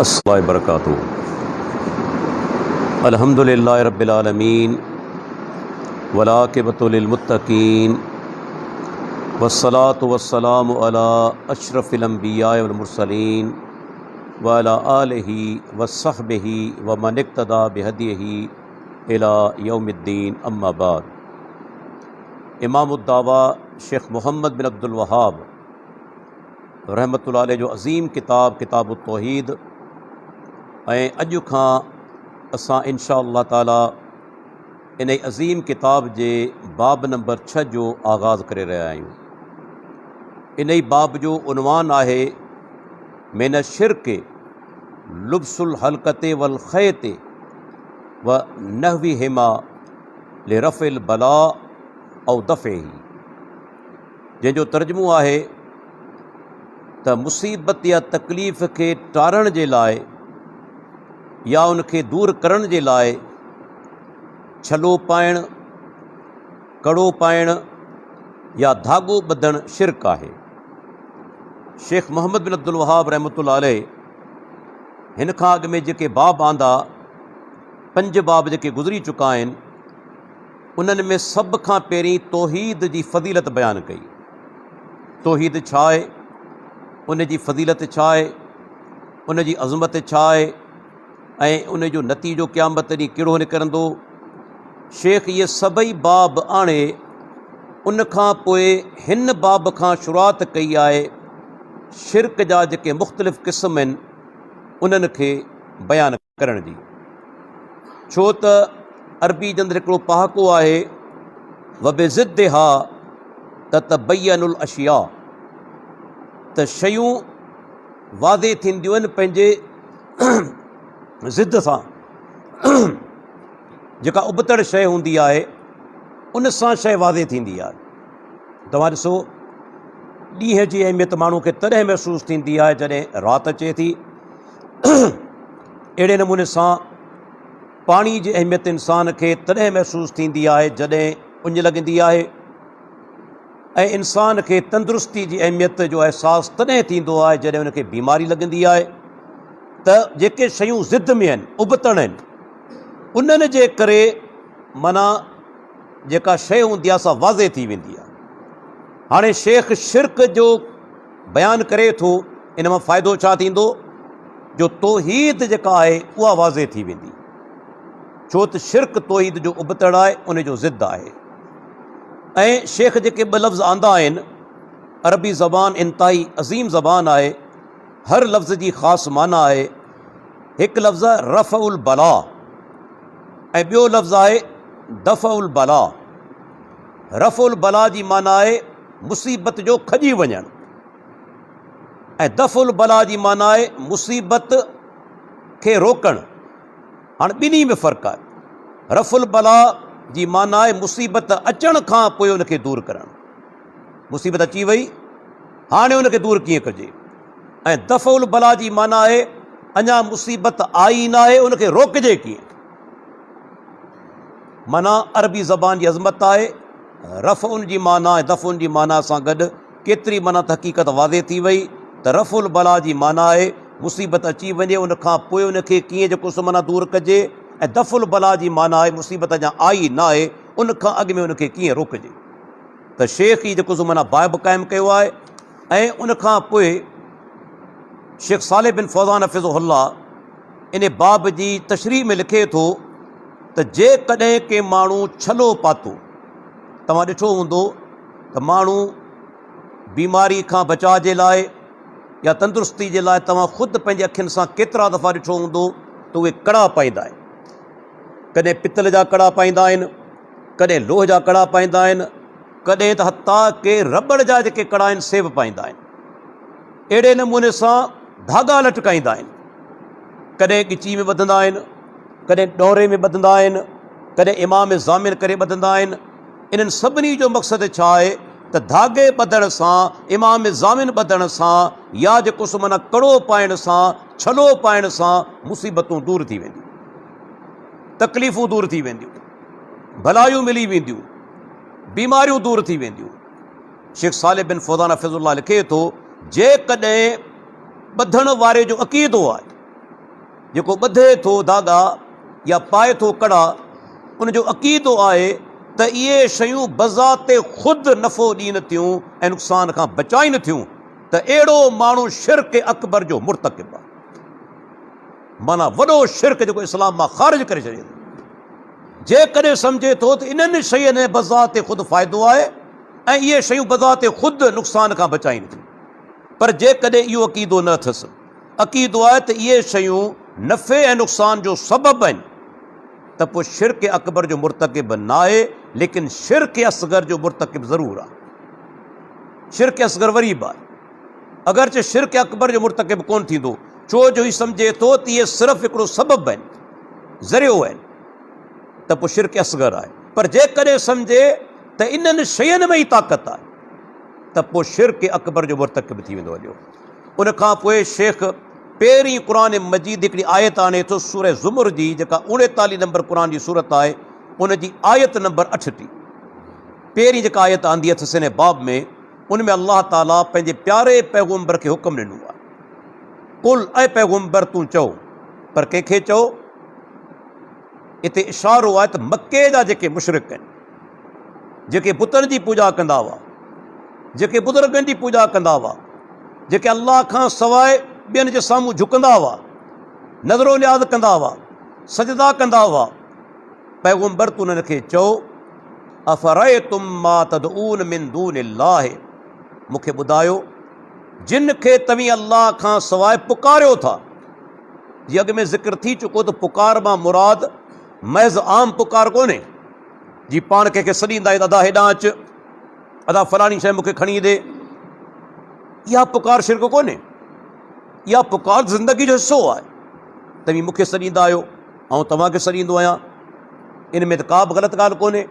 अस्सलामु बरकातुहू। अल्हम्दुलिल्लाहि रब्बिल आलमीन वलाक़िबतु लिल मुत्तक़ीन वस्सलातु वस्सलामु अला अशरफिल अंबियाइ वल मुरसलीन व अला आलिहि वस्सहबिहि व मन इक्तदा बिहदिहि इला यौमिद्दीन, अम्मा बाद। इमामुद्दावा शेख मोहम्मद बिन अब्दुल वहाब रहमतुल्लाह अलैह जो अज़ीम किताबुत तौहीद ऐं अॼु खां असां इंशा अल्लाह ताला इन अज़ीम किताब जे बाब नंबर 6 जो आगाज़ करे रहिया आहियूं। इन बाब जो उनवान आहे मिन शिर्क लुब्सुल हल्कते वल खैते व नहविहिमा लिरफ़िल बला औ दफ़ेही, जंहिंजो तर्जुमो आहे त मुसीबत या तकलीफ़ खे टारण जे लाइ या उनखे दूर करण जे लाइ छलो पाइणु, कड़ो पाइणु या धाॻो ॿधणु शिरक आहे। शेख मोहम्मद बिन अब्दुल वहाब रहमतुल्लाह अलैह हिन खां अॻु में जेके बाब आंदा 5 बाब जेके गुज़री चुका आहिनि, उन्हनि में सभ खां पहिरीं तौहीद जी फ़ज़ीलत बयानु कई। तौहीद छा आहे, उन जी फ़ज़ीलत छा आहे, उन जी अज़मत छा आहे ऐं उन जो नतीजो क़यामत ॾींहुं कहिड़ो निकिरंदो। शेख इहे सभई बाब आणे उन खां पोइ हिन बाब खां शुरूआत कई आहे शिरक जा जेके मुख़्तलिफ़ क़िस्म आहिनि उन्हनि खे बयानु करण जी। छो त अरबी जे अंदरि हिकिड़ो पहाको आहे व बिज़िद्दिहा ततबय्यनुल अशिया, त शयूं वाज़े थींदियूं आहिनि पंहिंजे ज़िद सां। जेका उबतड़ शइ हूंदी आहे उन सां शइ वाज़े थींदी आहे। तव्हां ॾिसो, ॾींहं जी अहमियत माण्हू खे तॾहिं महसूसु थींदी आहे जॾहिं राति अचे थी। अहिड़े नमूने सां पाणी जी अहमियत इंसान खे तॾहिं महसूसु थींदी आहे जॾहिं उञ लॻंदी आहे, ऐं इंसान खे तंदुरुस्ती जी अहमियत जो अहसासु तॾहिं थींदो आहे जॾहिं उनखे बीमारी लॻंदी आहे। त जेके शयूं ज़िद में आहिनि, उबतड़ आहिनि, उन्हनि जे करे माना जेका शइ हूंदी आहे सा वाज़े थी वेंदी आहे। हाणे शेख शिरक जो बयानु करे थो, इन मां फ़ाइदो छा थींदो, जो तौहीद जेका आहे उहा वाज़े थी वेंदी। छो त शिरक तौहीद जो उबतड़ आहे, उन जो ज़िद आहे। ऐं शेख जेके 2 लफ़्ज़ आंदा आहिनि, अरबी ज़बान इंतहाई अज़ीम ज़बान आहे, हर लफ़्ज़ जी ख़ासि माना आहे। हिकु लफ़्ज़ आहे रफ़उल बला ऐं ॿियो लफ़्ज़ आहे दफ़उल बला। रफ़उल बला जी माना आहे मुसीबत जो खॼी वञणु, ऐं दफ़उल बला जी माना आहे मुसीबत खे रोकणु। हाणे ॿिन्ही में फ़र्क़ु आहे। रफ़उल बला जी माना आहे मुसीबत अचण खां पोइ उनखे दूरि करणु। मुसीबत अची वई, हाणे उनखे दूरि कीअं कजे। ऐं दफ़उल बला जी माना आहे अञा मुसीबत आई न आहे, उनखे रोकजे कीअं। माना अरबी ज़बान जी अज़मत आहे। रफ़उन जी माना ऐं दफ़उन जी माना सां गॾु केतिरी माना त हक़ीक़त वाज़े थी वई त रफ़उल बला जी माना आहे मुसीबत अची वञे, उनखां पोइ उनखे कीअं जेको सो माना दूरि कजे। ऐं दफ़उल बला जी माना आहे मुसीबत अञा आई न आहे, उनखां अॻु में उनखे कीअं रोकजे। त शेख ई जेको सो माना बाब क़ाइमु कयो आहे। ऐं उनखां पोइ शेख सालिह बिन फौज़ान हफ़िज़हुल्लाह इन बाब जी तशरीह में लिखे थो त जेकॾहिं के माण्हू छलो पातो, तव्हां ॾिठो हूंदो त माण्हू बीमारी खां बचाव जे लाइ या तंदुरुस्ती जे लाइ तव्हां ख़ुदि पंहिंजे अखियुनि सां केतिरा दफ़ा ॾिठो हूंदो त उहे कड़ा पाईंदा आहिनि। कॾहिं पितल जा कड़ा पाईंदा आहिनि, कॾहिं लोह जा कड़ा पाईंदा आहिनि, कॾहिं त हथा के रबड़ जा जेके कड़ा आहिनि से बि पाईंदा आहिनि। अहिड़े नमूने सां धागा लटकाईंदा आहिनि, कॾहिं ॻिची में ॿधंदा आहिनि, कॾहिं ॾोरे में ॿधंदा आहिनि, कॾहिं इमाम ज़ामिन करे ॿधंदा आहिनि। इन्हनि सभिनी जो मक़सदु छा आहे त धागे ॿधण सां, इमाम ज़ामिन ॿधण सां या जेको सो माना कड़ो पाइण सां, छलो पाइण सां मुसीबतूं दूरि थी वेंदियूं, तकलीफ़ूं दूरि थी वेंदियूं, भलायूं मिली वेंदियूं, बीमारियूं दूरि थी वेंदियूं। शेख सालिह बिन फौज़ान हफ़िज़हुल्लाह लिखे थो, जेकॾहिं ॿधण वारे जो अक़ीदो आहे जेको ॿधे थो धागा या पाए थो कड़ा, उनजो अक़ीदो आहे त इहे शयूं बज़ाते ख़ुदि नफ़ो ॾियनि थियूं ऐं नुक़सान खां बचाइनि थियूं, त अहिड़ो माण्हू शिर्क अकबर जो मुर्तकिब आहे। माना वॾो शिर्क जेको इस्लाम मां ख़ारिज करे छॾे थो। जेकॾहिं सम्झे थो त इन्हनि शयुनि में बज़ाते ख़ुदि फ़ाइदो आहे ऐं इहे शयूं बज़ाते ख़ुदि नुक़सान खां बचाइनि थियूं, पर जेकॾहिं इहो अक़ीदो न अथसि, अक़ीदो आहे त इहे शयूं नफ़े ऐं नुक़सान जो सबबु आहिनि, त पोइ शिर्क अकबर जो मुर्तकिब न आहे, लेकिन शिर्क असगर जो मुर्तकिब ज़रूरु आहे। शिर्क असगर वरी बि आहे, अगरचे शिर्क अकबर जो मुर्तकिब कोन थींदो, छो जो ही सम्झे थो त इहे सिर्फ़ु हिकिड़ो सबबु आहिनि, ज़रियो आहिनि, त पोइ शिर्क असगर आहे। पर जेकॾहिं सम्झे त इन्हनि शयुनि में ई ताक़त आहे, त पोइ शिर्क अकबर जो मुर्तकिब थी वेंदो वञो। उनखां पोइ शेख पहिरीं क़ुरान मजीद हिकिड़ी आयत आणे थो, सूरह ज़ुमर जी, जेका 39 नंबर क़ुरान जी सूरत आहे, उनजी आयत नंबर 38। पहिरीं जेका आयत आंदी अथसि हिन बाब में, उनमें अल्लाह ताला पंहिंजे प्यारे पैगम्बर खे हुकुम ॾिनो आहे, कुल ऐं पैगम्बर तूं चओ। पर कंहिंखे चओ? हिते इशारो आहे त मके जा जेके मुशरिक आहिनि, जेके बुतनि जी पूॼा कंदा हुआ, जेके बुज़ुर्गनि जी पूॼा कंदा हुआ, जेके अल्लाह खां सवाइ ॿियनि जे साम्हूं झुकंदा हुआ, नज़रो नियाज़ कंदा हुआ, सजदा कंदा हुआ, पैगम्बर तूं उन्हनि खे चओ, अफ़रअयतुम मा तदऊन मिन दूनिल्लाह, मूंखे ॿुधायो जिन खे तव्हीं अल्लाह खां सवाइ पुकारियो था। जीअं अॻु में ज़िक्र थी चुको त पुकार मां मुराद महज़ आम पुकार कोन्हे, जी पाण कंहिंखे सॾींदा आहियूं, अदा हेॾां अचु, अदा फलाणी शइ मूंखे खणी ॾे, इहा पुकार शिर्क कोन्हे, इहा पुकार ज़िंदगी जो हिसो आहे। तव्हीं मूंखे सॾींदा आहियो, ऐं तव्हांखे सॾींदो आहियां, इन में त का बि ग़लति ॻाल्हि कोन्हे।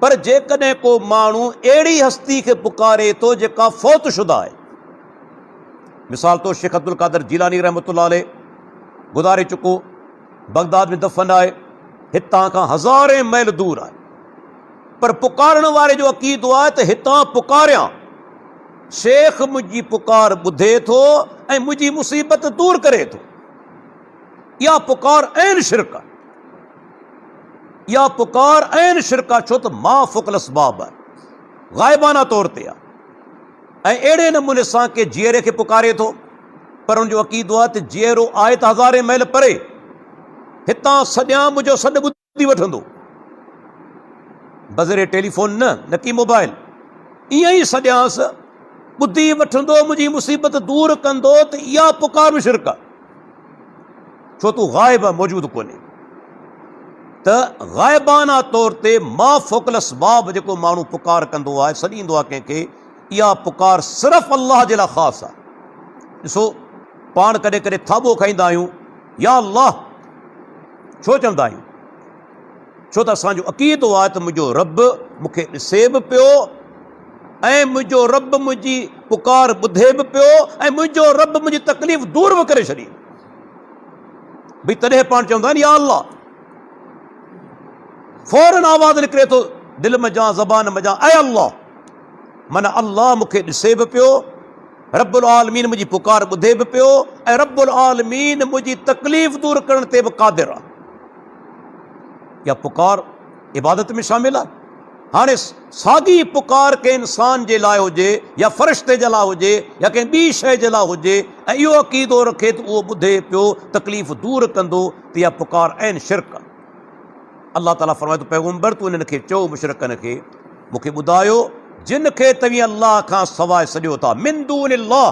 पर जेकॾहिं को माण्हू अहिड़ी हस्ती खे पुकारे थो जेका फ़ौत शुदा आहे, मिसाल तौरु शेख अब्दुल क़ादिर जीलानी रहमतुल्लाह अलैह गुज़ारे चुको, बगदाद में दफ़न आहे, हितां खां हज़ारे मैल दूर आहे, पर पुकारण वारे जो अक़ीदो आहे त हितां पुकारियां, शेख मुंहिंजी पुकार ॿुधे थो ऐं मुंहिंजी मुसीबत दूर करे थो। इहा पुकार ऐन शिरक आहे, इहा पुकार ऐन शिरक आहे, छो त मां फ़ुक़ल असबाब आहे, ग़ाइबाना तौर ते आहे। ऐं अहिड़े नमूने सां के जीअरे खे पुकारे थो, पर हुनजो अक़ीदो आहे त जीअरो आहे त हज़ारे मैल परे, हितां सॼा मुंहिंजो सॾु ॿुधी वठंदो, बज़रे टेलीफोन न की मोबाइल, ईअं ई सॼांसि ॿुधी वठंदो, मुंहिंजी मुसीबत दूर कंदो, त इहा पुकार बि शिरक आहे, छो तूं ग़ाइब आहे, मौजूदु कोन्हे। त ग़ाइबाना तौर ते मा फ़ुक़ल असबाब जेको माण्हू पुकार कंदो आहे, सॾींदो आहे कंहिंखे, इहा पुकार सिर्फ़ु अल्लाह जे लाइ ख़ासि आहे। ॾिसो, पाण कॾहिं कॾहिं थाॿो खाईंदा आहियूं, या अल्लाह छो चवंदा आहियूं? छो त असांजो अक़ीदो आहे त मुंहिंजो रब मूंखे ॾिसे बि पियो, ऐं मुंहिंजो रब मुंहिंजी पुकार ॿुधे बि पियो, ऐं मुंहिंजो रब मुंहिंजी तकलीफ़ दूर बि करे छॾी। भई तॾहिं पाण चवंदा आहिनि या अल्लाह, फौरन आवाज़ निकिरे थो दिलि मज़ा ज़बान मज़ा, ऐं अल्लाह, माना अल्लाह मूंखे ॾिसे बि पियो, रब्बुल आलमीन मुंहिंजी पुकार ॿुधे बि पियो, ऐं रब्बुल आलमीन मुंहिंजी तकलीफ़ दूर करण ते बि क़ादिर आहे। इहा पुकार इबादत में शामिल आहे। हाणे साॻी पुकार कंहिं इंसान जे लाइ हुजे, या फ़रिश्ते जे लाइ हुजे, या कंहिं ॿी शइ जे लाइ हुजे, ऐं इहो अक़ीदो रखे त उहो ॿुधे पियो, तकलीफ़ दूर कंदो, त इहा पुकार ऐन शिरक आहे। अल्लाह ताला फरमाए थो, पैगम्बर तूं इन्हनि खे चओ, मुशरिकनि खे, मूंखे ॿुधायो जिन खे तव्हीं अल्लाह खां सवाइ सॼो था, मिन दूनिल्लाह।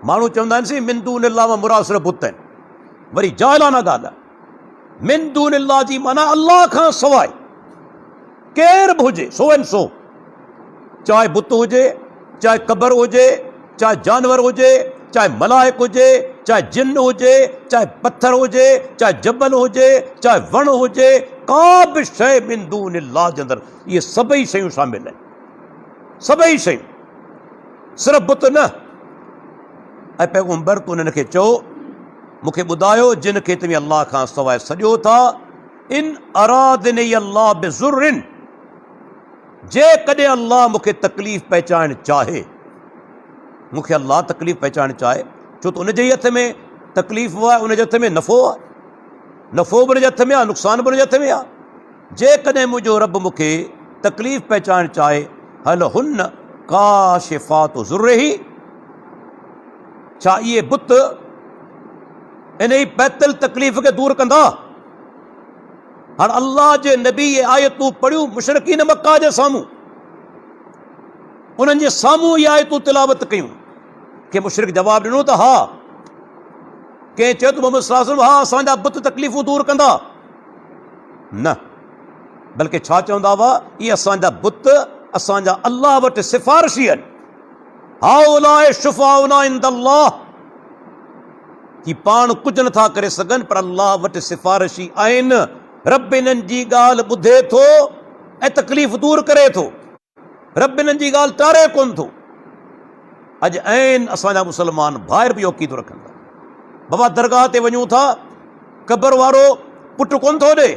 माण्हू चवंदा आहिनि सी मिन दूनिल्लाह मां मुराद सिर्फ़ु बुत आहिनि, वरी जाहिलाना ॻाल्हि आहे। मिन दूनिल्लाह जी माना अल्लाह खां सवाइ केर बि हुजे, सो एन सो, चाहे बुत हुजे, चाहे क़बर हुजे, चाहे जानवर हुजे, चाहे मलाइक हुजे, चाहे जिन हुजे, चाहे पत्थर हुजे, चाहे जबल हुजे, चाहे वण हुजे, का बि शइ मिन दूनिल्लाह जे अंदरि इहे सभई शयूं शामिल आहिनि, सभई शयूं, सिर्फ़ु बुत न। ऐं पैगम्बर तूं उन्हनि खे चओ, मूंखे ॿुधायो जिन खे तव्हीं अल्लाह खां सवाइ सॼो था, इन अरादनी अल्लाह बिज़ुर्रिन, जेकॾहिं अल्लाह मूंखे तकलीफ़ पहुचाइणु चाहे, मूंखे अल्लाह तकलीफ़ पहुचाइणु चाहे, छो त उनजे ई हथ में तकलीफ़ आहे उनजे हथ में नफ़ो आहे, नफ़ो बि उनजे हथ में आहे, नुक़सान बि उनजे हथ में आहे। जेकॾहिं मुंहिंजो रब मूंखे तकलीफ़ पहचान चाहे, हल हुन काशिफ़ातु ज़ुर्रिही, छा इहे बुत इन ई पैतल तकलीफ़ खे दूर कंदा? हाणे अल्लाह जे नबी ये आयतूं पढ़ियूं मुशरिकीन मक्का जे साम्हूं, उन्हनि जे साम्हूं इहे आयतूं तिलावत कयूं। के मुशरिक जवाब ॾिनो त हा, कंहिं चयो त मोहम्मद सल्लल्लाहु अलैहि वसल्लम हा असांजा बुत तकलीफ़ूं दूर कंदा, न बल्कि छा चवंदा हुआ, इहे असांजा बुत असांजा अल्लाह वटि सिफ़ारिशी आहिनि। हाउलाए शुफ़ाउना इंदल्लाह, कि पाण कुझु नथा करे सघनि पर अल्लाह वटि सिफ़ारिशी आहिनि। रब इन्हनि जी ॻाल्हि ॿुधे थो ऐं तकलीफ़ दूर करे थो, रब इन्हनि जी ॻाल्हि टारे कोन थो। अॼु आहिनि असांजा मुस्लमान ॿाहिरि बि अक़ीदो रखनि था, बाबा दरगाह ते वञूं था, क़बर वारो पुटु कोन थो ॾे,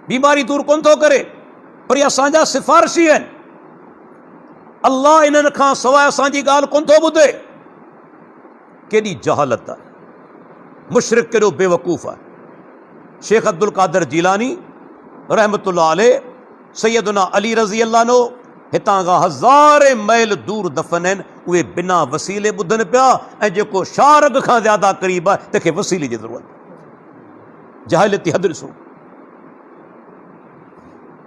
बीमारी दूर कोन थो करे, पर इहे असांजा सिफ़ारिशी आहिनि। अल्लाह इन्हनि खां सवाइ असांजी ॻाल्हि कोन थो ॿुधे। केॾी जहालत आहे, मुशरिक केॾो बेवकूफ़ आहे। शेख अब्दुल कादिर जीलानी रहमतुल्लाह अलैह, सैयदना अली रज़ी अल्लाह अन्हु, हितां खां हज़ारे मैल दूर दफ़न आहिनि, उहे बिना वसीले ॿुधनि पिया, ऐं जेको शारग खां ज़्यादा क़रीब आहे तंहिंखे वसीले जी ज़रूरत। जहालती हद ॾिसो,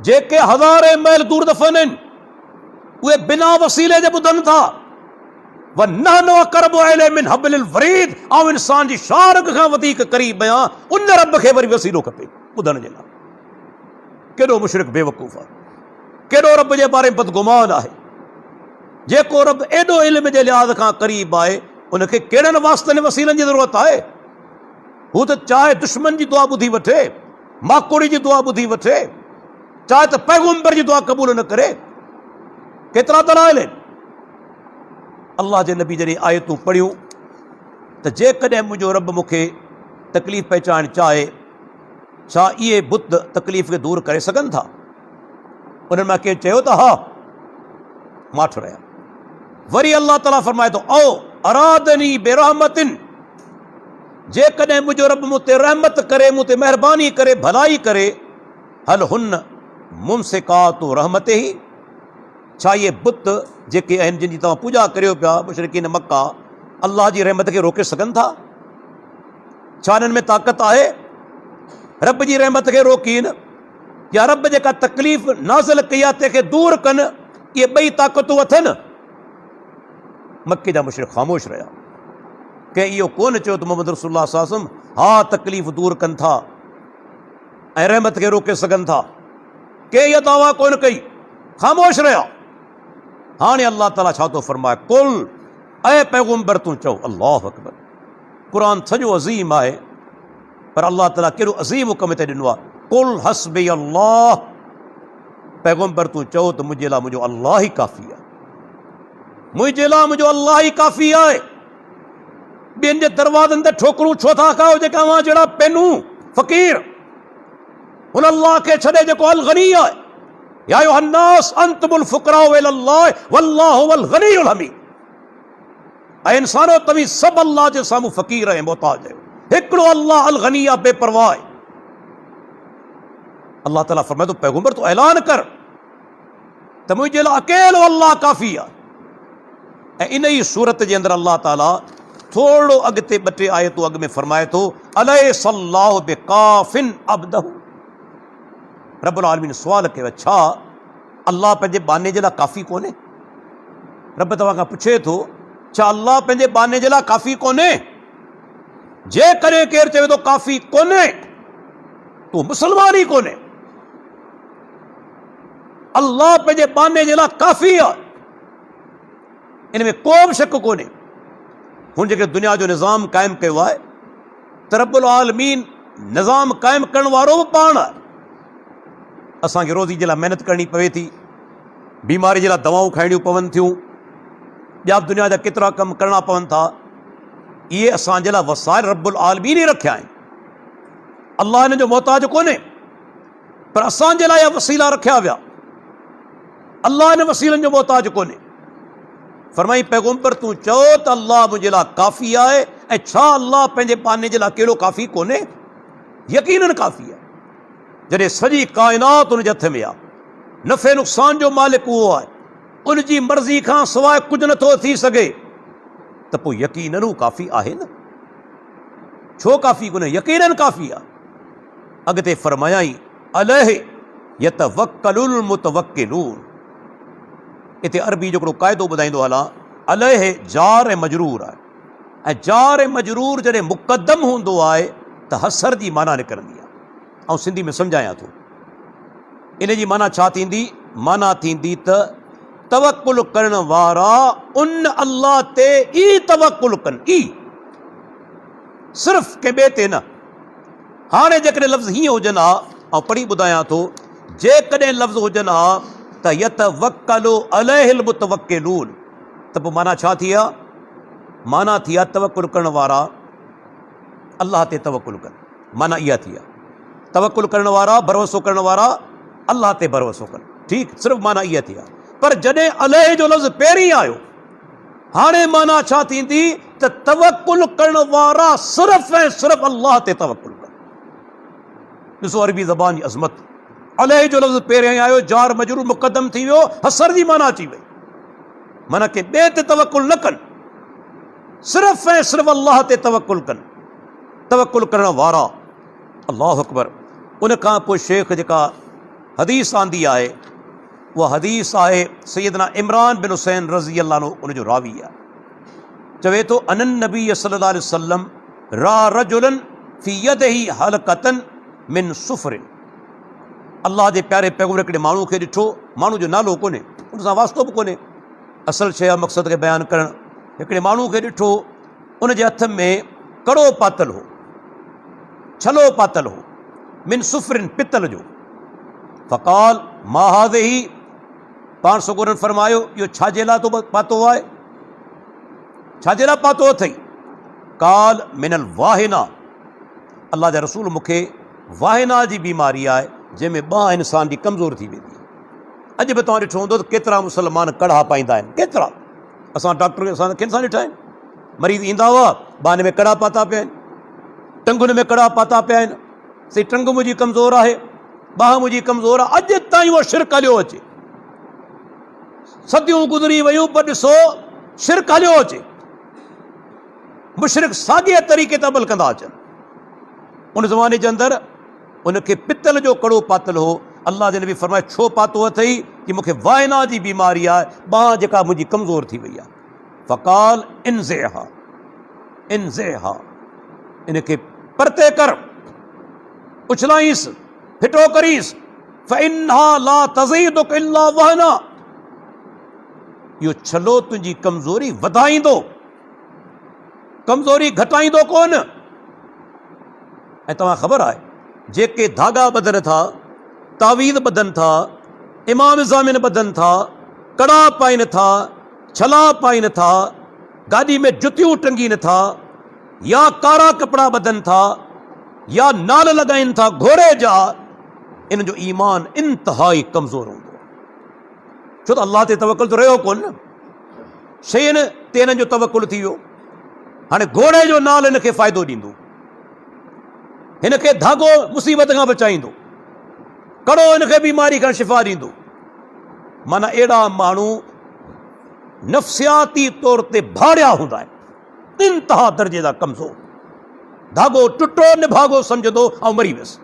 जेके हज़ारे मैल दूर दफ़न आहिनि उहे बिना वसीले जे ॿुधनि था। वनहनु अक़रबु इलैहि मिन हब्लिल वरीद, ऐं इंसान जी शारग खां वधीक क़रीब आहियां, उन रब खे वरी वसीलो खपे ॿुधण जे लाइ। केॾो मुशरिक बेवकूफ़ आहे, केॾो रब जे बारे में बदगुमान आहे। जेको रब एॾो इल्म जे लिहाज़ खां क़रीब आहे, उनखे कहिड़नि वास्तनि वसीलनि जी ज़रूरत आहे? हू त चाहे दुश्मन जी दुआ ॿुधी वठे, माकुड़ी जी दुआ ॿुधी वठे, चाहे त पैगंबर जी दुआ क़बूल न करे। केतिरा दलाइल आहिनि। अल्लाह जे नबी जॾहिं आयतूं पढ़ियूं त जेकॾहिं मुंहिंजो रब मूंखे तकलीफ़ पहचान चाहे, छा इहे बुत तकलीफ़ खे दूर करे सघनि था? उन्हनि मां कंहिं चयो त हा, माठ रहिया। वरी अल्लाह ताला फरमाए थो, ओ अरादनी बेरहमतिन, जेकॾहिं मुंहिंजो रब मूं ते रहमत करे, मूं ते महिरबानी करे, भलाई करे, हल हुन मुमसिकातु रहमते ही, छा इहे बुत जेके आहिनि जिन जी तव्हां पूॼा करियो पिया मुशरिकीन मक्का, अल्लाह जी रहमत खे रोके सघनि था? छा इन्हनि में ताक़त आहे रब जी रहमत खे रोकीन, या रब जेका तकलीफ़ नाज़िल कई आहे तंहिंखे दूर कनि? इहे ॿई ताक़तूं अथनि। मके जा मुशरिक ख़ामोश रहिया। कंहिं इहो कोन चयो त मोहम्मद रसूलुल्लाह सल्लल्लाहु अलैहि वसल्लम हा तकलीफ़ दूर कनि था ऐं रहमत खे रोके सघनि था। कंहिं इहा दावा कोन कई, ख़ामोश रहिया। हाणे अल्लाह ताला छा थो फरमाए, कुल ऐं पैगंबर तूं चओ, अल्लाह अकबर। क़ुरान सॼो अज़ीम आहे, पर अल्लाह ताला कहिड़ो अज़ीम हुकम हिते ॾिनो आहे, कुल हस्बी अल्लाह। पैगंबर तूं चओ त मुंहिंजे लाइ मुंहिंजो अल्लाह ई काफ़ी आहे, मुंहिंजे लाइ मुंहिंजो अल्लाह ई काफ़ी आहे। ॿियनि जे दरवाज़नि ते ठोकरूं छो था खाओ, जेका अवां जहिड़ा पेनूं फ़क़ीर? हुन अल्लाह खे छॾे जेको अल गनी आहे। या अय्युहन्नास अंतुमुल फुक़राउ इलल्लाह वल्लाहु वल गनियुल हमीद। ऐं इंसानो तव्हीं सभु अल्लाह जे साम्हूं फ़क़ीर ऐं मोहताज आहियो, हिकिड़ो अल्लाह अल गनी आहे, बेपरवाह आहे। अल्लाह ताला फरमाए थो, पैगंबर तूं ऐलान कर त मुंहिंजे लाइ अकेलो अल्लाह काफ़ी आहे। ऐं इन ई सूरत जे अंदरि अल्लाह ताला थोरो अॻिते ॿ टे आयतूं अॻ में फरमाए थो, अलैहिस्सलाहु बिकाफ़िन अब्दहु। रब्बुल आलमीन सुवाल कयो, छा अल्लाह पंहिंजे बाने जे लाइ काफ़ी कोन्हे? रब तव्हां खां पुछे थो, छा अल्लाह पंहिंजे बाने जे लाइ काफ़ी कोन्हे? जेकॾहिं केरु चवे थो काफ़ी कोन्हे, तूं मुस्लमान ई कोन्हे। अल्लाह पंहिंजे बाने जे लाइ काफ़ी आहे, इन में को बि शक कोन्हे। हुन जेके दुनिया जो निज़ाम क़ाइमु कयो आहे, त रब्बुल आलमीन निज़ाम क़ाइमु करण वारो बि पाण आहे। असांखे रोज़ी जे लाइ महिनत करणी पवे थी, बीमारी जे लाइ दवाऊं खाइणियूं पवनि थियूं, ॿिया दुनिया जा केतिरा कम करणा पवनि था। इहे असांजे लाइ वसाइल रब्बुल आलमीन ई रखिया आहिनि। अल्लाह हिन जो मोहताज कोन्हे, पर असांजे लाइ इहा वसीला रखिया विया। अल्लाह हिन वसीलनि जो मोहताज कोन्हे। फरमाई, पैगंबर तूं चओ त अल्लाह मुंहिंजे लाइ काफ़ी आहे ऐं छा अल्लाह पंहिंजे पाने जे लाइ कहिड़ो काफ़ी कोन्हे? यकीनन काफ़ी आहे। जॾहिं सॼी काइनात उन जे हथ में आहे, नफ़े नुक़सान जो मालिक उहो आहे, उन जी मर्ज़ी खां सवाइ कुझु नथो थी सघे, त पोइ यकीनन हू काफ़ी आहे न। छो काफ़ी कोन्हे? यकीनन काफ़ी आहे। अॻिते फरमायाई अलैहि यतवक्कलुल मुतवक्किलून। हिते अरबी जो हिकिड़ो क़ाइदो ॿुधाईंदो हलां, अलैहि जार ऐं मजरूर आहे, ऐं जार ऐं मजरूर जॾहिं मुक़दम हूंदो आहे त हसर जी माना निकिरंदी आहे। ऐं सिंधी में सम्झायां थो, इन जी माना छा थींदी? माना थींदी त तवक्कुल करण वारा उन अल्लाह ते ई तवक्कुल कनि, ई सिर्फ़ कंहिं ॿिए ते न। हाणे जेकॾहिं लफ़्ज़ हीअं हुजनि हा, ऐं पढ़ी ॿुधायां थो, जेकॾहिं लफ़्ज़ हुजनि हा त यतवक्कलु अलैहिल मुतवक्किलून, त पोइ माना छा थी आहे? माना थी आहे तवक्कुल करण वारा अल्लाह ते तवक्कुल कनि। माना इहा थी आहे, तवक्कुल करण वारा, भरोसो करण वारा अल्लाह ते भरोसो कनि। ठीकु, सिर्फ़ु माना इहा थी आहे। पर जॾहिं अलैहि जो लफ़्ज़ पहिरीं आयो, हाणे माना छा थींदी? त तवक्कुल करण वारा सिर्फ़ ऐं सिर्फ़ु अल्लाह ते तवक्कुल कनि। ॾिसो अरबी ज़बान जी अज़मत, अलैहि जो लफ़्ज़ पहिरियों आयो, जार मजरूर मुक़दम थी वियो, हसर जी माना अची वई। माना के ॿिए ते तवक्कुल न कनि, सिर्फ़ ऐं सिर्फ़ु अल्लाह ते तवक्कुल कनि। तवक्कुल करण वारा, अल्लाहु अकबर। उन खां पोइ शेख जेका हदीस आंदी आहे, उहा हदीस आहे सैयदना इमरान बिन हुसैन रज़ी अल्लाह अन्हु, उनजो रावी आहे। चवे थो अनन नबी सल्लल्लाहु अलैहि वसल्लम रा रजुलन फी यदिही हलकतन मिन सुफरिन। अल्लाह जे प्यारे पैगंबर हिकिड़े माण्हू खे ॾिठो, माण्हू जो नालो कोन्हे, उन सां वास्तो बि कोन्हे, असल शइ मक़सद खे बयानु करणु। हिकिड़े माण्हू खे ॾिठो, उन जे हथ में कड़ो पातल हो, छलो पातल हो, मिन सुफरिन, पितल जो। फ़क़ाल मा हाज़िही, पाण सगोरन फरमायो इहो छाजे लाइ तो पातो आहे? छाजे लाइ पातो अथई? काल मिनल वाहिना, अल्लाह जा रसूल मूंखे वाहिना जी बीमारी आहे, जंहिंमें ॿांह इंसान जी कमज़ोर थी वेंदी आहे। अॼु बि तव्हां ॾिठो हूंदो त केतिरा मुस्लमान कड़ा पाईंदा आहिनि, केतिरा। असां डॉक्टर असां किन सां ॾिठा आहिनि, मरीज़ ईंदा हुआ, ॿांह में कड़ा पाता पिया आहिनि, टंगुनि में कड़ा पाता पिया आहिनि, सी टंग मुंहिंजी कमज़ोर आहे, ॿांह मुंहिंजी कमज़ोर आहे। अॼु ताईं उहो शिरक हलियो अचे, सदियूं गुज़री वियूं, पर ॾिसो शिरक हलियो अचे। मुशरिक साॻिए तरीक़े ते अमल कंदा अचनि। उन ज़माने जे अंदरि उनखे पितल जो कड़ो पातल हो। अल्लाह जे नबी फरमाए छो पातो अथई? कि मूंखे वाइना जी बीमारी आहे, ॿांह जेका मुंहिंजी कमज़ोर थी वई आहे। फ़क़ाल इनज़ेहा, इनज़ेहा, इनखे परते कर, उछलाईंसि, फिटो करींसि। फ़इन्हा ला तज़ीदुक इल्ला वहना, इहो छलो तुंहिंजी कमज़ोरी वधाईंदो, कमज़ोरी घटाईंदो कोन। ऐं तव्हां ख़बर आहे, जेके धागा ॿधनि था, तावीज़ ॿधनि था, इमाम ज़ामिन ॿधनि था, कड़ा पाइनि था, छला पाइनि था, गाॾी में जुतियूं टंगीनि था, या कारा कपिड़ा ॿधनि था, या नाल लॻाइनि था घोड़े जा, इन जो ईमान इंतिहाई कमज़ोर हूंदो आहे। छो त अल्लाह ते तवकुल त रहियो कोन न, शयुनि ते हिननि जो तवकुल थी वियो। हाणे घोड़े जो नाल हिनखे फ़ाइदो ॾींदो, हिनखे धागो मुसीबत खां बचाईंदो, कड़ो हिनखे बीमारी खां शिफ़ा ॾींदो। माना अहिड़ा माण्हू नफ़्सियाती तौर ते भाड़िया हूंदा आहिनि, इंतिहा दर्जे जा कमज़ोर। धागो टुटो निभागो सम्झंदो ऐं मरी वियुसि।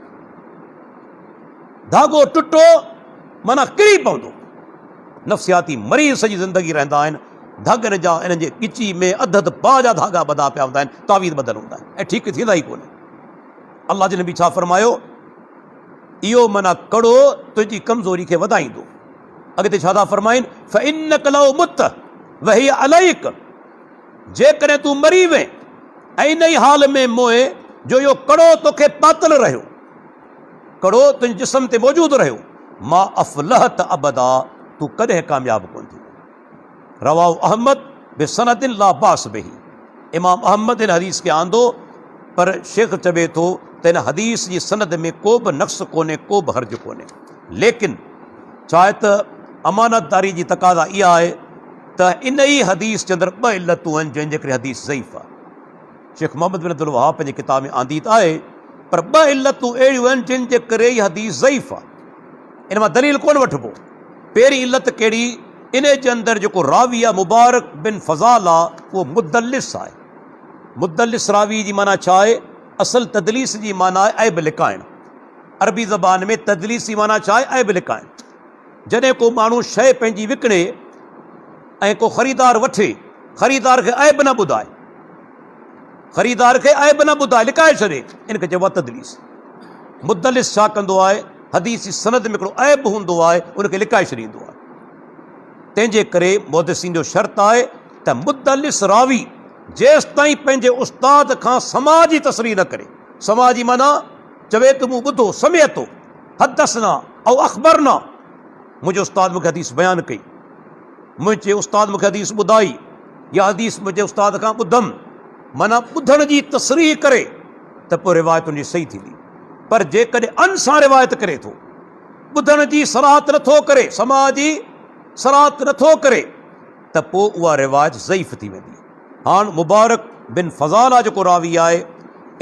धागो टुटो माना किरी पवंदो। नफ़्सियाती मरीज़ सॼी ज़िंदगी रहंदा आहिनि, धागनि जा इन्हनि जे ॻिची में अध अध पाउ जा धागा ॿधा पिया हूंदा आहिनि, तावीज़ ॿधल हूंदा आहिनि, ऐं ठीकु थींदा ई कोन्हे। अल्लाह जे नबी छा फरमायो? इहो माना कड़ो तुंहिंजी कमज़ोरी खे वधाईंदो। अॻिते छा था फरमाइनि? फ़इन्नक लौ मुत वही अलैक, जेकॾहिं तूं मरी वएं ऐं इन ई हाल में मोए जो इहो कड़ो तोखे पातल रहियो, कड़ो तुंहिंजे जिस्म ते मौजूदु रहियो, मा अफ़लहत अबदा, तूं कॾहिं कामयाबु कोन थी। रवाहु अहमद बिसनदिन ला बास बिही, इमाम अहमद हिन हदीस खे आंदो, पर शेख चवे थो त हिन हदीस जी सनद में को बि नक़्स कोन्हे, को बि हर्ज कोन्हे। लेकिन छा आहे त अमानतदारी जी तक़ाज़ा इहा आहे त इन ई हदीस जे अंदरि ॿ इलतूं आहिनि जंहिंजे करे हदीस ज़ईफ़ आहे। शेख मोहम्मद बिन अब्दुल वहाब पंहिंजे किताब में आंदी त आहे, पर ॿ इल्लतूं अहिड़ियूं आहिनि जिन जे करे इहा हदीस ज़ईफ़ आहे, इन मां दलील कोन वठिबो। पहिरीं इल्लत कहिड़ी, इन जे अंदरि जेको रावी आहे मुबारक बिन फज़ाल आहे, उहो मुदल्लिस आहे। मुदल्लिस रावी जी माना छा आहे? असल तदलीस जी माना आहे ऐब लिकाइणु। अरबी ज़बान में तदलीस जी माना छा आहे? ऐब लिकाइणु। जॾहिं को माण्हू शइ पंहिंजी विकिणे ऐं को ख़रीदार वठे, ख़रीदार खे ऐब न ॿुधाए, ख़रीदार खे ऐब न ॿुधाए, लिकाए छॾे, इनखे चइबो आहे तदलीस। मुदल्लिस छा कंदो आहे? हदीस जी सनद में हिकिड़ो ऐब हूंदो आहे, उनखे लिकाए छॾींदो आहे। तंहिंजे करे मुहद्दिसीन जो शर्त आहे त मुदल्लिस रावी जेसि ताईं पंहिंजे उस्ताद खां समाजी तसरीह न करे, समाजी माना चवे त मूं ॿुधो समे थो, हदसना ऐं अख़बरना, मुंहिंजो उस्ताद मूंखे हदीस बयानु कई, मुंहिंजे उस्ताद मूंखे हदीस ॿुधाई, या हदीस मुंहिंजे उस्ताद खां ॿुधमि, माना ॿुधण जी तसरीह करे त पोइ रिवायत उनजी सही थींदी। पर जेकॾहिं अन सां रिवायत करे थो, ॿुधण जी सराहत नथो करे, समाजी सराहत नथो करे, त पोइ उहा रिवायत ज़ईफ़ थी वेंदी। हाणे मुबारक बिन फज़ाल जेको रावी आहे,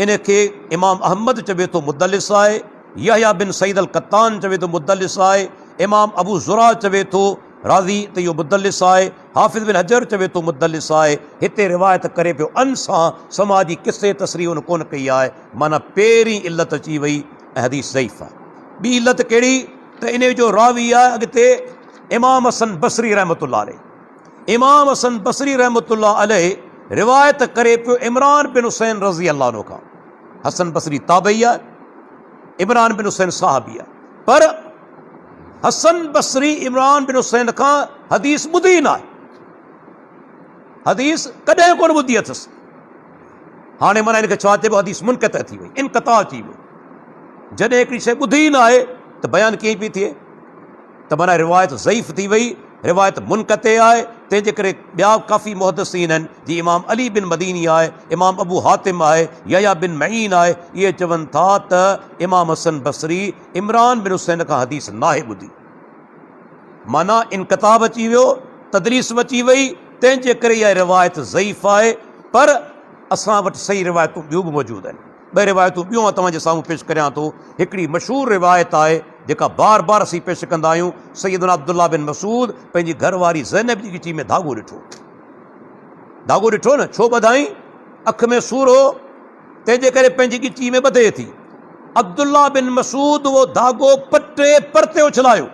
इनखे इमाम अहमद चवे थो मुदल्लिस आहे, यहया बिन सईद अल कत्तान चवे थो मुदल्लिस आहे, इमाम अबू ज़ुरा चवे थो राज़ी त इहो मुदल्लिस आहे, हाफ़िज़ बिन हजर चवे थो मुदल्लिस आहे। हिते रिवायत करे पियो अन सां, समाजी किसे तसरीह उन कोन कई आहे, माना पहिरीं इल्लत अची वई ऐं हदीस ज़ईफ़ आहे। ॿी इल्लत कहिड़ी? त इन जो रावी आहे अॻिते इमाम हसन बसरी रहमतुल्लाह अलैह। इमाम हसन बसरी रहमतुल्लाह अलैह रिवायत करे पियो इमरान बिन हुसैन रज़ी अल्लाह अन्हु खां। हसन बसरी ताबई आहे, इमरान बिन हुसैन साहबी आहे, पर हसन बसरी इमरान बिन हुसैन खां हदीस ॿुधी न आहे, हदीस कॾहिं कोन ॿुधी अथसि। हाणे माना हिनखे छा चइबो? हदीस मुनक़ता थी वई, इनक़ता अची वियो। जॾहिं हिकिड़ी शइ ॿुधी न आहे त बयानु कीअं पई थिए? त माना रिवायत ज़ईफ़ थी वई, रिवायत मुनक़ते आहे। तंहिंजे करे ॿिया काफ़ी मुहद्दिसीन आहिनि, जीअं इमाम अली बिन मदीनी आहे, इमाम अबू हातिम आहे, यहया बिन मईन आहे, इहे चवनि था त इमाम हसन बसरी इमरान बिन हुसैन खां हदीस नाहे ॿुधी, माना इनक़ताब अची वियो, तदरीस अची वई। तंहिंजे करे इहा रिवायत ज़ईफ़ आहे। पर असां वटि सही रिवायतूं ॿियूं बि मौजूदु आहिनि। ॿ रिवायतूं ॿियूं तव्हांजे साम्हूं पेश करियां थो। हिकिड़ी मशहूरु रिवायत आहे जेका बार बार असीं पेश कंदा आहियूं। सैयदना अब्दुल्ला बिन मसूद पंहिंजी घरवारी ज़ैनब जी गिची में धाॻो ॾिठो। धाॻो ॾिठो न, छो ॿधाई? अखि में सूर हो, तंहिंजे करे पंहिंजी गिची में ॿधे थी। अब्दुल्ला बिन मसूद उहो धाॻो पटे परते उछलायो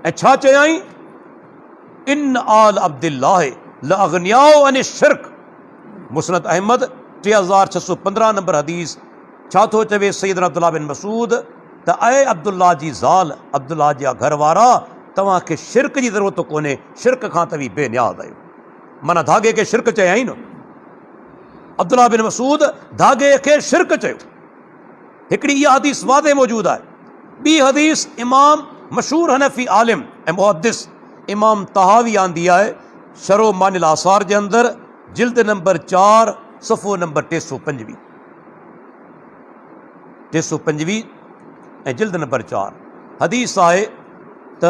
ऐं छा चयाईं? इन आल अब्दुल्लाह लअग़नियाउ अन शिर्क। मुस्नद अहमद 3615 नंबर हदीस। छा थो चवे सैयदना अब्दुल्ला बिन मसूद त ऐं अब्दुल्ला जी ज़ाल, अब्दुल्ला जा घर वारा, तव्हांखे शिरक जी ज़रूरत कोन्हे, शिरक खां तव्हीं बेनियाज़ आहियो। माना धागे खे शिरक चयाई न। अब्दुल्ला बिन मसूद धागे खे शिरक चयो। हिकिड़ी इहा हदीस वादे मौजूदु आहे। ॿी हदीस इमाम मशहूर हनफ़ी आलिम ऐं मुहद्दिस इमाम तहावी आंदी आहे शरो मानिल आसार जे अंदरि, जिल्द नंबर 4 सफ़ो नंबर 325 ऐं जिल्द नंबर 4। हदीस आहे त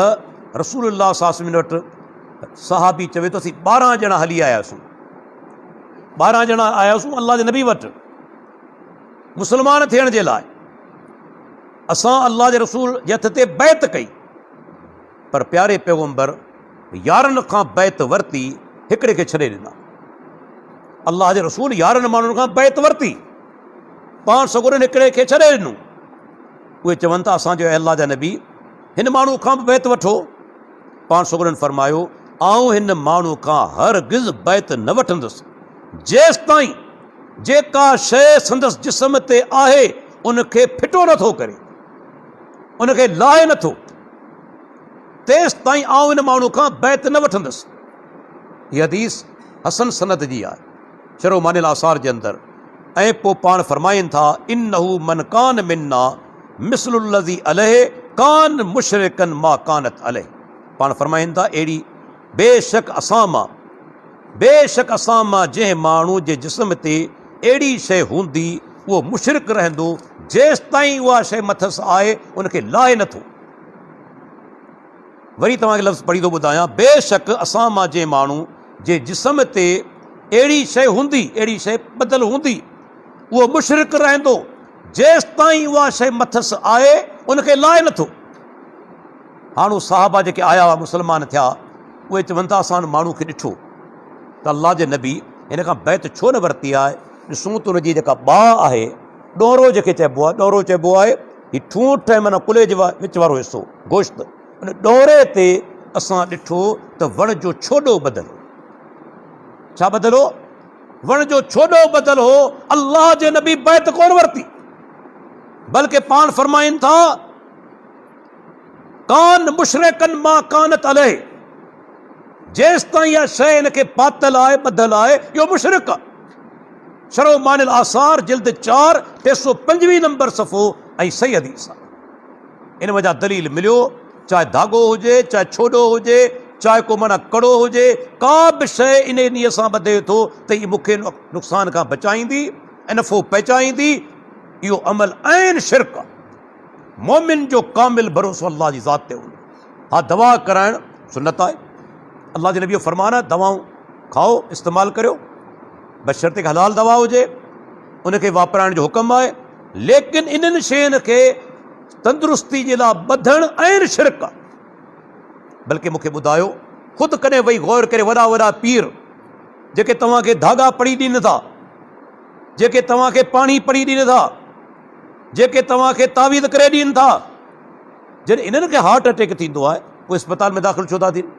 रसूलुल्लाह सल्लल्लाहु अलैहि वसल्लम वटि सहाबी चवे थो असीं 12 ॼणा हली आयासीं, 12 ॼणा आयासीं अल्लाह जे नबी वटि मुस्लमान थियण जे लाइ। असां अल्लाह जे रसूल जे हथ ते बैत कई, पर प्यारे पैगम्बर 11 खां बैत वरिती, हिकिड़े खे छॾे ॾिना। अल्लाह जे रसूल 11 माण्हुनि खां बैत वरिती, पाण सगुरनि हिकिड़े खे छॾे ॾिनो। उहे चवनि था असांजो अल्लाह जा नबी हिन माण्हू खां बि बैत वठो। पाण सगुरनि फरमायो, आऊं हिन माण्हू खां हरगिज़ बैत न वठंदुसि जेसि ताईं जेका शइ संदसि जिस्म ते आहे उनखे फिटो नथो करे, उनखे लाहे नथो, तेसि ताईं आऊं हिन माण्हू खां बैत न वठंदुसि। हीअ हदीस हसन सनद जी आहे शरो मानिल आसार जे अंदरि। ऐं पोइ पाण फरमाइनि था, इन्नहु मन कान मिन्ना मिस्लुल्लज़ी अलैहि कान मुशरिकन मा कानत अलैहि। पाण फरमाइनि था, अहिड़ी बेशक असां मां जंहिं माण्हू जे जिस्म ते अहिड़ी शइ हूंदी उहो मुशरिक रहंदो जेसि ताईं उहा शइ मथसि आहे उनखे लाहे नथो। वरी तव्हांखे लफ़्ज़ पढ़ी थो ॿुधायां, बेशक असां मां जंहिं माण्हू जे जिस्म ते अहिड़ी शइ हूंदी, अहिड़ी शइ बदल हूंदी, उहो मुशरिक रहंदो जेसि ताईं उहा शइ मथसि आहे उनखे लाहे नथो। हाणे साहबा जेके आया हुआ मुस्लमान थिया, उहे चवनि था असां माण्हू खे ॾिठो त अल्लाह जे नबी हिन खां बैत छो न वरिती आहे। ॾिसूं त हुनजी जेका बाहि आहे, ॾोरो जेके चइबो आहे, ॾोरो चइबो आहे हीउ ठूंठ ऐं माना कुले जे विच वारो हिसो गोश्त, उन ॾोरे ते असां ॾिठो त वण जो छोॾो बदलो। छा बदलो? वण जो छोॾो बदल हो। अल्लाह जे नबी बैत कोन वरिती, बल्कि पाण फरमाइनि था कान मुशरिकन मां कानत अलैह, जेसि ताईं इहा शइ हिनखे पातल आहे, ॿधल आहे, इहो मुशरिक आहे। शरह मानिल आसार जिल्द 4 325 नंबर सफ़ो ऐं सही हदीस आहे। इन वजह दलील मिलियो, चाहे धागो हुजे, चाहे छोॾो हुजे, चाहे को माना कड़ो हुजे, का बि शइ इन नीअ सां ॿधे थो त हीअ मूंखे नुक़सान खां बचाईंदी ऐं नफ़ो पहुचाईंदी, इहो अमल ऐन शिरक आहे। मोमिन जो कामिल भरोसो अल्लाह जी ज़ात ते हूंदो। हा, दवा कराइणु सुन्नत आहे, अल्लाह जे नबी जो फरमान आहे दवाऊं खाओ, इस्तेमालु करियो, बशर्ते कि हलाल दवा हुजे, उनखे वापराइण जो हुकुम आहे। लेकिन इन्हनि शयुनि खे तंदुरुस्ती जे लाइ ॿधणु ऐं शिरक आहे। बल्कि मूंखे ॿुधायो, ख़ुदि कॾहिं वेही गौर करे वॾा वॾा पीर जेके तव्हांखे धागा पढ़ी ॾींदा था, जेके तव्हांखे पाणी पढ़ी ॾींदा था, जेके तव्हांखे तावीज़ करे ॾियनि था, जॾहिं इन्हनि खे हार्ट अटैक थींदो आहे पोइ अस्पताल में दाख़िल छो था थियनि?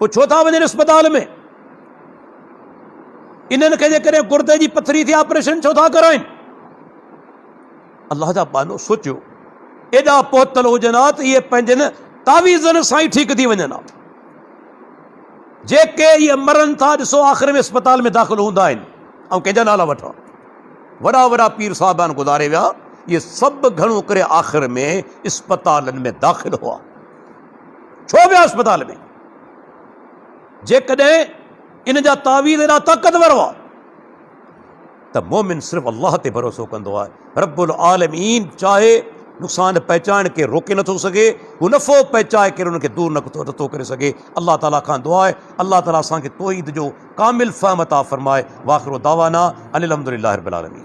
पोइ छो था वञनि अस्पताल में? इन्हनि खे जेकॾहिं गुर्दे जी पथरी थी ऑपरेशन छो था कराइनि? अल्लाह जा बानो सोचियो, एॾा पहुतल हुजनि हा त इहे पंहिंजनि तावीज़नि सां ई ठीकु थी वञनि हा। जेके इहे मरनि था, ॾिसो आख़िर में अस्पताल में दाख़िल हूंदा आहिनि ऐं कंहिंजा नाला वठा। वॾा वॾा पीर साहिबान गुज़ारे विया, इहे सभु घणो करे आख़िर में अस्पतालनि में दाख़िल हुआ। छो विया अस्पताल में? जेकॾहिं इन जा तावीज़ एॾा ताक़तवर हुआ त मोमिन सिर्फ़ु अल्लाह ते भरोसो कंदो आहे। रब्बुल आलमीन चाहे नुक़सान पहुचाइण खे रोके नथो सघे, हू नफ़ो पहुचाए करे उनखे दूर नथो करे सघे। अल्लाह ताला खां दुआ आहे अल्लाह ताला असांखे तौहीद जो कामिल फ़हम अता फ़रमाए। वाख़िरु दावाना अनिल हम्दुलिल्लाहि रब्बिल आलमीन।